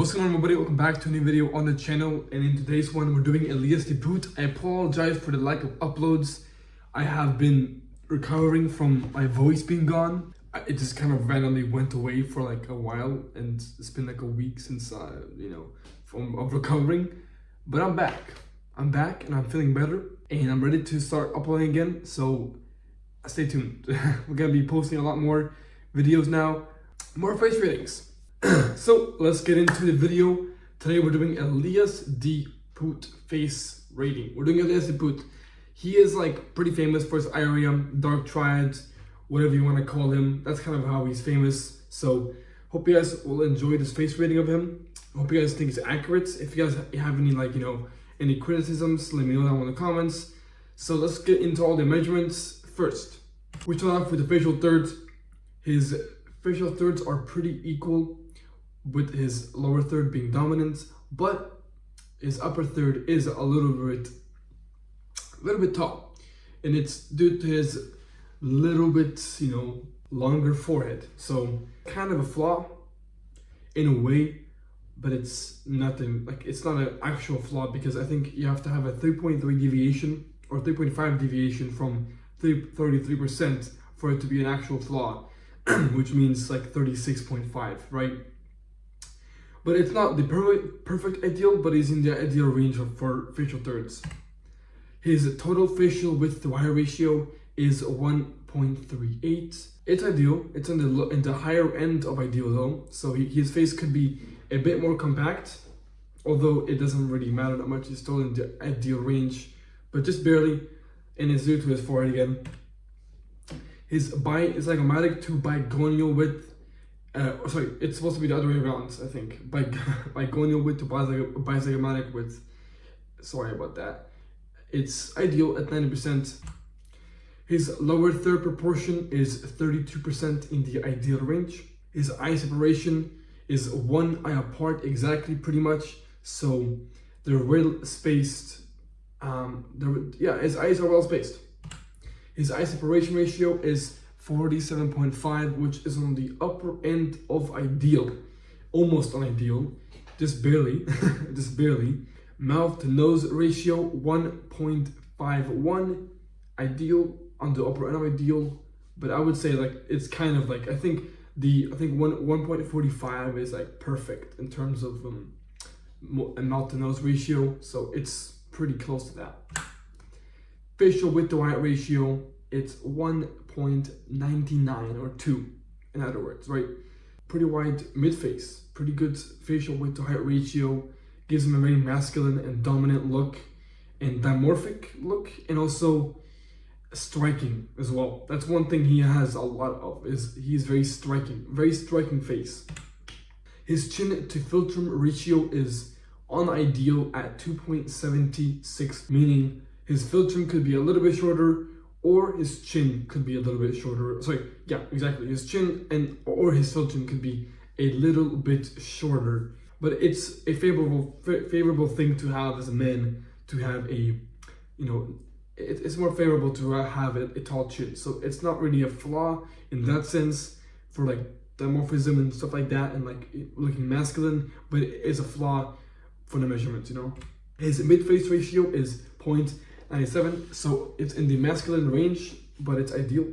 What's going on, everybody? Welcome back to a new video on the channel, and in today's one we're doing Elias the Poot. I apologize for the lack of uploads. I have been recovering from my voice being gone. It just kind of randomly went away for like a while, and it's been like a week since of recovering. But I'm back and I'm feeling better, and I'm ready to start uploading again, so stay tuned. We're gonna be posting a lot more videos now, more face ratings. So let's get into the video. Today we're doing Elias the Poot face rating. We're doing Elias the Poot. He is like pretty famous for his area, dark triad, whatever you want to call him. That's kind of how he's famous. So hope you guys will enjoy this face rating of him. Hope you guys think it's accurate. If you guys have any any criticisms, let me know down in the comments. So let's get into all the measurements first. We start off with the facial thirds. His facial thirds are pretty equal, with his lower third being dominant, but his upper third is a little bit tall, and it's due to his little bit longer forehead. So kind of a flaw in a way, but it's nothing like, it's not an actual flaw, because I think you have to have a 3.3 deviation or 3.5 deviation from 33% for it to be an actual flaw, which means like 36.5, right? But it's not the perfect ideal, but it's in the ideal range for facial thirds. His total facial width to height ratio is 1.38. It's ideal. It's in the higher end of ideal though. So his face could be a bit more compact, although it doesn't really matter that much. It's still in the ideal range, but just barely. And it's due to his forehead again. His bizygomatic to bigonial width. It's supposed to be the other way around, I think. Bigonial width to bizygomatic width. Sorry about that. It's ideal at 90%. His lower third proportion is 32% in the ideal range. His eye separation is one eye apart exactly, pretty much. So they're well spaced. His eyes are well spaced. His eye separation ratio is 47.5, which is on the upper end of ideal, almost on ideal, just barely, just barely. Mouth to nose ratio 1.51, ideal, on the upper end of ideal, but I would say like it's kind of like I think 1.45 is like perfect in terms of mouth to nose ratio, so it's pretty close to that. Facial width to height ratio, it's 1.99 or 2, in other words, right? Pretty wide mid-face, pretty good facial width to height ratio, gives him a very masculine and dominant look, and dimorphic look, and also striking as well. That's one thing he has a lot of, is he's very striking face. His chin to philtrum ratio is unideal at 2.76, meaning his philtrum could be a little bit shorter, or his chin could be a little bit shorter. His chin or his philtrum could be a little bit shorter. But it's a favorable thing to have as a man, to have it's more favorable to have a tall chin. So it's not really a flaw in that sense for like dimorphism and stuff like that, and like looking masculine, but it is a flaw for the measurements, His mid-face ratio is 0.97, so it's in the masculine range, but it's ideal.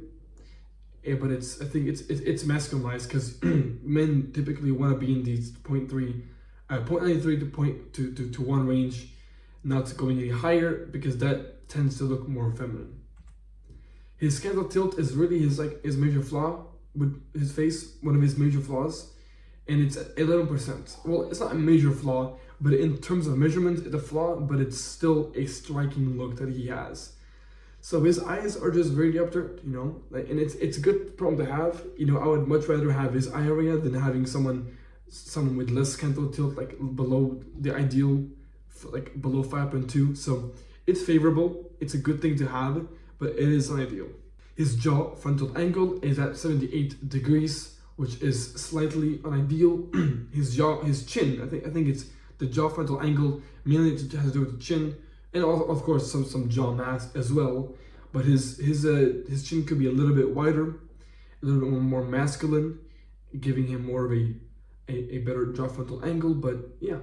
But I think it's masculinized, because men typically want to be in these 0.93 to 1 range, not going any higher, because that tends to look more feminine. His scandal tilt is really his major flaw with his face, one of his major flaws, and it's 11%. Well, it's not a major flaw, but in terms of measurement, it's a flaw, but it's still a striking look that he has. So his eyes are just really up there, and it's a good problem to have. I would much rather have his eye area than having someone with less scandal tilt, like below the ideal, like below 5.2. So it's favorable. It's a good thing to have, but it is unideal. His jaw frontal angle is at 78 degrees, which is slightly unideal. His chin, I think it's the jaw frontal angle, mainly has to do with the chin, and also, of course, some jaw mass as well. But his chin could be a little bit wider, a little bit more masculine, giving him more of a a better jaw frontal angle, but yeah.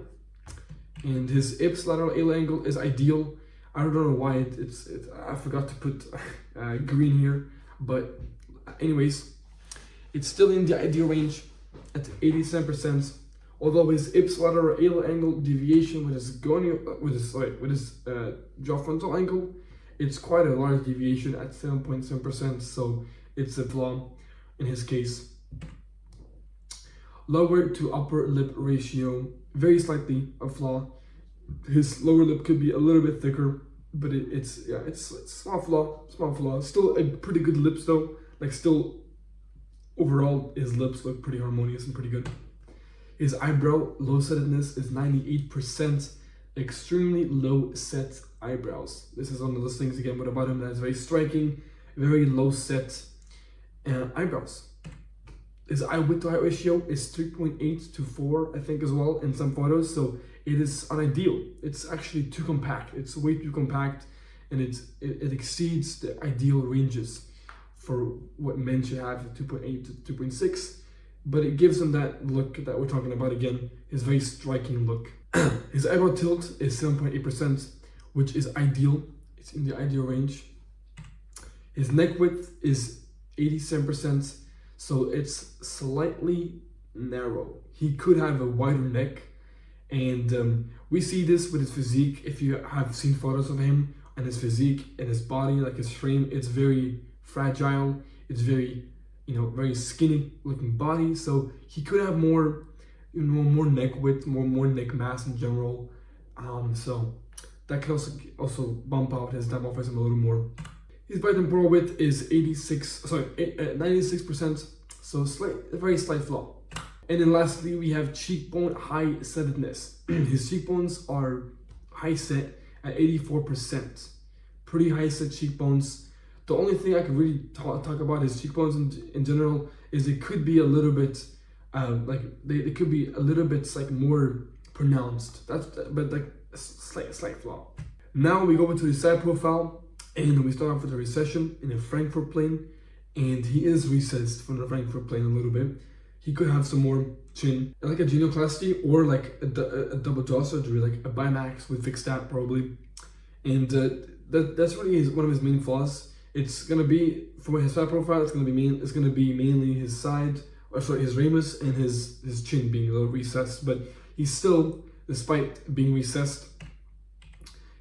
And his ipsilateral ala angle is ideal. I don't know why I forgot to put green here, but anyways, it's still in the ideal range at 87%. Although his ipsilateral ala angle deviation with his jaw frontal angle, it's quite a large deviation at 7.7%. So it's a flaw in his case. Lower to upper lip ratio, very slightly a flaw. His lower lip could be a little bit thicker, but it's small flaw. Still a pretty good lips though. Like still, overall his lips look pretty harmonious and pretty good. His eyebrow low settedness is 98%. Extremely low set eyebrows. This is one of those things again about him that is very striking. Very low set eyebrows. His eye width to height ratio is 3.8 to 4, I think, as well in some photos. So it is unideal. It's actually too compact. It's way too compact, and it exceeds the ideal ranges for what men should have, 2.8 to 2.6. But it gives him that look that we're talking about again, his very striking look. His eyebrow tilt is 7.8%, which is ideal. It's in the ideal range. His neck width is 87%. So it's slightly narrow. He could have a wider neck, and we see this with his physique. If you have seen photos of him and his physique and his body, like his frame, it's very fragile. It's very, very skinny looking body. So he could have more, more neck width, more neck mass in general. So that could also bump out his dimorphism a little more. His bitemporal width is 96%, so a very slight flaw. And then lastly, we have cheekbone high settedness. His cheekbones are high set at 84%. Pretty high set cheekbones. The only thing I can really talk about his cheekbones in general is it could be a little bit, they could be a little bit like more pronounced. But like a slight flaw. Now we go into his side profile. And we start off with a recession in the Frankfurt plane, and he is recessed from the Frankfurt plane a little bit. He could have some more chin, like a genioplasty or like a double jaw surgery, like a Bimax with fixed tap probably. And that's really one of his main flaws. It's gonna be for his side profile. It's gonna be mainly his side, his ramus and his chin being a little recessed. But he's still, despite being recessed,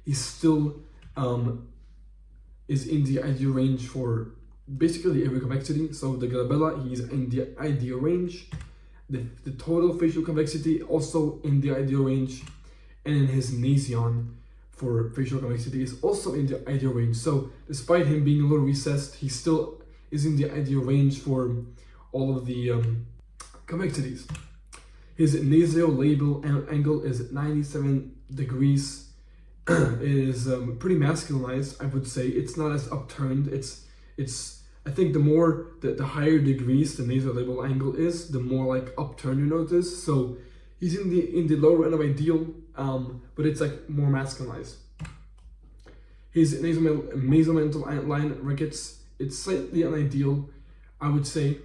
he's still is in the ideal range for basically every convexity. So the glabella, he's in the ideal range. The total facial convexity also in the ideal range. And then his nasion for facial convexity is also in the ideal range. So despite him being a little recessed, he still is in the ideal range for all of the convexities. His nasolabial angle is 97 degrees. Is pretty masculinized, I would say. It's not as upturned. It's I think the higher degrees the nasolabial angle is, the more like upturned you notice. So he's in the lower end of ideal, but it's like more masculinized. His nasolabial line rickets, it's slightly unideal, I would say.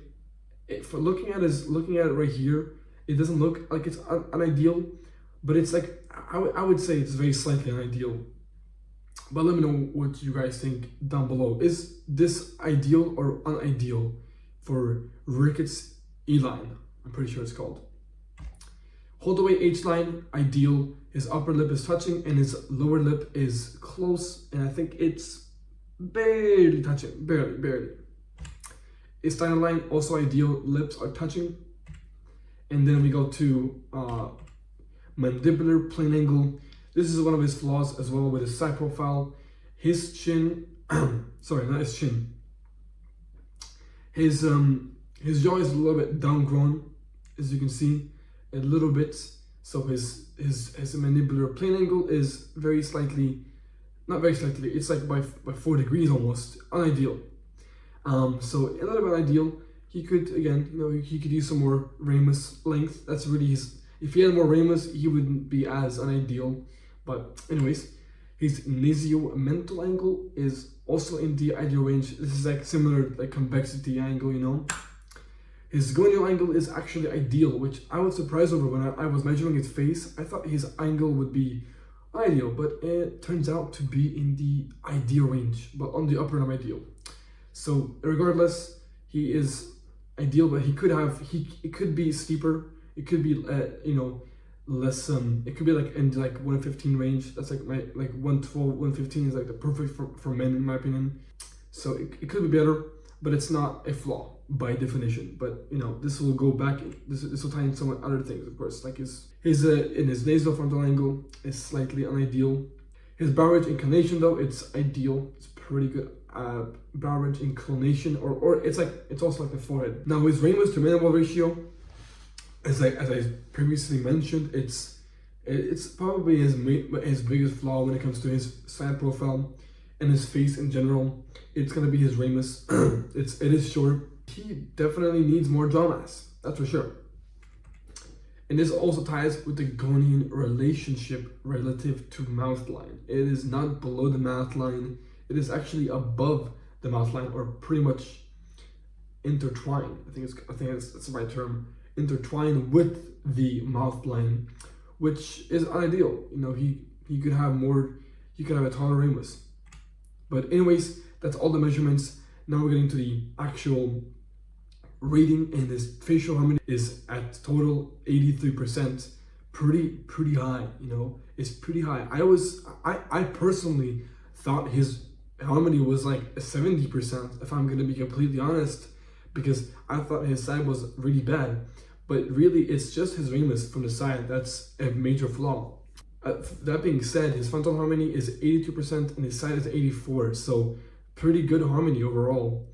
For looking at it right here, it doesn't look like it's unideal, but it's like I would say it's very slightly unideal. But let me know what you guys think down below. Is this ideal or unideal for Ricketts E-line? I'm pretty sure it's called. Holdaway H-line, ideal. His upper lip is touching and his lower lip is close, and I think it's barely touching, barely. His Steiner line, also ideal. Lips are touching. And then we go to mandibular plane angle. This is one of his flaws as well with his side profile. His chin, sorry, not his chin. His jaw is a little bit downgrown, as you can see, a little bit. So his mandibular plane angle is very slightly, not very slightly, it's like by 4 degrees almost, unideal. So a little bit unideal. He could, again, he could use some more ramus length. That's really his, if he had more ramus, he wouldn't be as unideal. But anyways, his nasio-mental angle is also in the ideal range. This is like similar like convexity angle, His gonio angle is actually ideal, which I was surprised over when I was measuring his face. I thought his angle would be ideal, but it turns out to be in the ideal range, but on the upper and ideal. So regardless, he is ideal, but it could be steeper. It could be less. It could be like in like 115 range. That's like 112, 115 is like the perfect for men in my opinion. So it could be better, but it's not a flaw by definition. But this will go back. This will tie in some other things, of course. Like his nasal frontal angle is slightly unideal. His brow ridge inclination though, it's ideal. It's pretty good. Brow ridge inclination, or it's also like the forehead. Now his ramus to mandible ratio, as I previously mentioned, it's probably his biggest flaw when it comes to his side profile and his face in general. It's gonna be his ramus. it is short. He definitely needs more jaw mass, that's for sure. And this also ties with the gonian relationship relative to mouth line. It is not below the mouth line. It is actually above the mouth line, or pretty much intertwined. I think that's the right term. Intertwined with the mouth line, which is ideal. He could have more. He could have a taller ramus. But anyways, that's all the measurements. Now we're getting to the actual rating, and his facial harmony is at total 83%. Pretty high. It's pretty high. I personally thought his harmony was like a 70%, if I'm gonna be completely honest, because I thought his side was really bad. But really, it's just his ramus from the side that's a major flaw. That being said, his frontal harmony is 82% and his side is 84%, so pretty good harmony overall.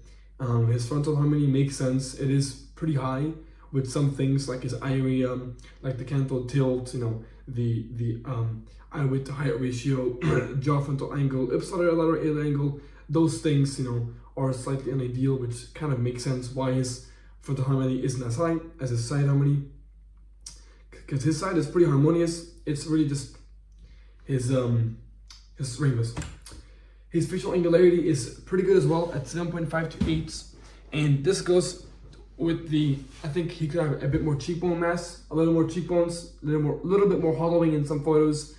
His frontal harmony makes sense. It is pretty high with some things like his eye area, like the canthal tilt, the eye width to height ratio, jaw frontal angle, ipsilateral angle. Those things, are slightly unideal, which kind of makes sense why his frontal harmony isn't as high as his side harmony, because his side is pretty harmonious. It's really just his ramus. His facial angularity is pretty good as well at 7.5 to 8, and this goes with I think he could have a bit more cheekbone mass, a little more cheekbones, a little bit more hollowing in some photos.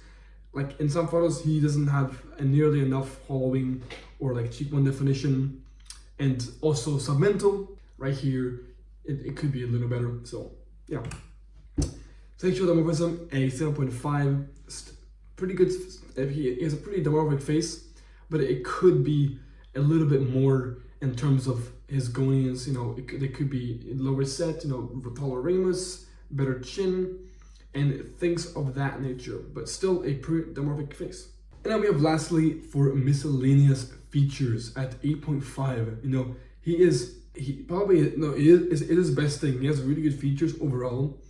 Like in some photos, he doesn't have nearly enough hollowing or like cheekbone definition, and also submental right here. It could be a little better. So yeah. Sexual dimorphism, a 7.5, pretty good. He has a pretty dimorphic face, but it could be a little bit more in terms of his gonians. It could be lower set, taller ramus, better chin, and things of that nature, but still a pretty dimorphic face. And then we have lastly for miscellaneous features at 8.5. It is his best thing. He has really good features overall.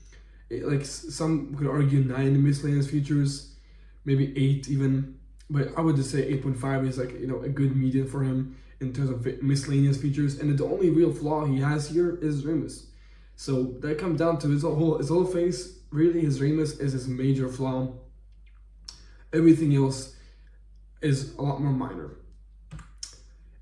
Some could argue 9 miscellaneous features, maybe 8 even, but I would just say 8.5 is a good median for him in terms of miscellaneous features. And the only real flaw he has here is ramus. So that comes down to his whole face. Really, his ramus is his major flaw. Everything else is a lot more minor.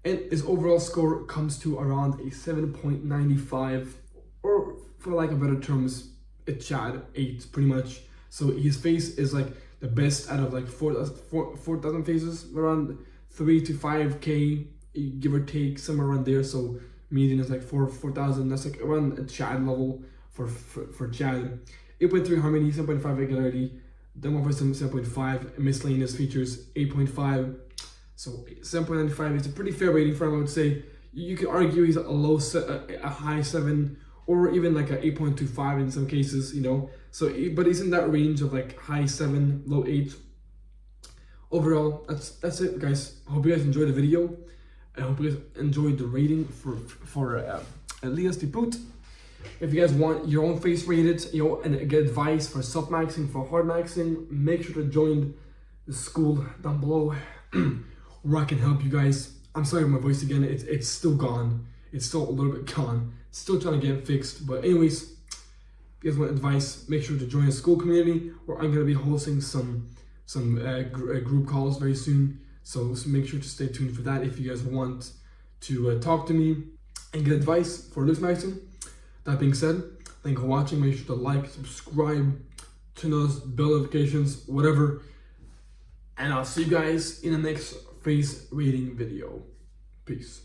And his overall score comes to around a 7.95, or for lack of better terms, a Chad 8 pretty much. So his face is like the best out of like 4,000 faces, around 3 to 5K, give or take, somewhere around there. So median is like 4,000. That's like around a Chad level for Chad. 8.3 harmony, 7.5 regularity, dimorphism 7.5, miscellaneous features 8.5. So 7.95 is a pretty fair rating for him, I would say. You could argue he's a high 7, or even like a 8.25 in some cases, So, but he's in that range of like high 7, low 8. Overall, that's it, guys. I hope you guys enjoyed the video. I hope you guys enjoyed the rating for Elias the Poot. If you guys want your own face rated, and get advice for soft maxing, for hard maxing, make sure to join the school down below, where I can help you guys. I'm sorry for my voice again. It's still gone. It's still a little bit gone. Still trying to get it fixed. But anyways, if you guys want advice, make sure to join the school community, where I'm gonna be hosting some group calls very soon. So make sure to stay tuned for that if you guys want to talk to me and get advice for loose maxing. That being said, thank you for watching. Make sure to like, subscribe, turn those bell notifications, whatever. And I'll see you guys in the next face rating video. Peace.